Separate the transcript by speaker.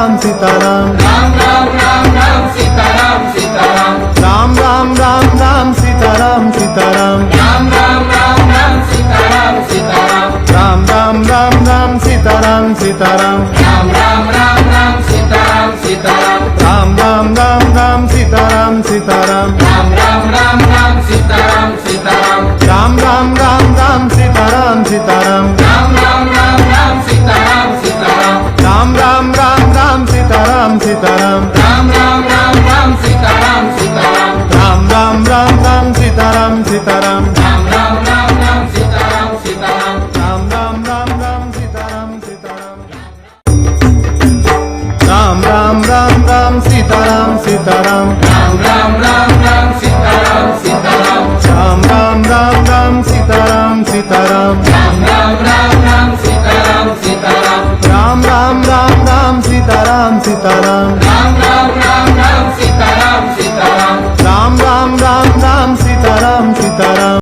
Speaker 1: Ram Sitaram
Speaker 2: Ram Ram Ram Ram Sitaram Sitaram
Speaker 1: Ram Ram Ram Ram Sitaram Sitaram
Speaker 2: Ram Ram Ram Ram Sitaram Sitaram
Speaker 1: Ram Ram Ram Ram Sitaram Sitaram
Speaker 2: Ram Ram Ram Ram Sitaram Sitaram
Speaker 1: Ram Ram Ram Ram Sitaram Sitaram
Speaker 2: Ram Ram Ram Ram Sitaram Sitaram
Speaker 1: Ram Ram Ram Ram Sitaram Sitaram
Speaker 2: Ram Ram Ram Ram Sitaram Sitaram
Speaker 1: Ram Ram Ram Ram Sitaram Sitaram
Speaker 2: Ram Ram Ram Ram Sitaram Sitaram
Speaker 1: Ram Ram Ram Ram Sitaram Sitaram
Speaker 2: Ram Ram Ram Ram Sitaram Sitaram
Speaker 1: Ram Ram Ram Ram Sitaram Sitaram Ram Ram Ram Ram Sitaram Sitaram
Speaker 2: Ram Ram Ram Ram Sitaram Sitaram
Speaker 1: Ram Ram Ram Ram Sitaram Sitaram
Speaker 2: Ram Ram Ram Ram Sitaram Sitaram
Speaker 1: Ram Ram Ram Ram Sitaram Sitaram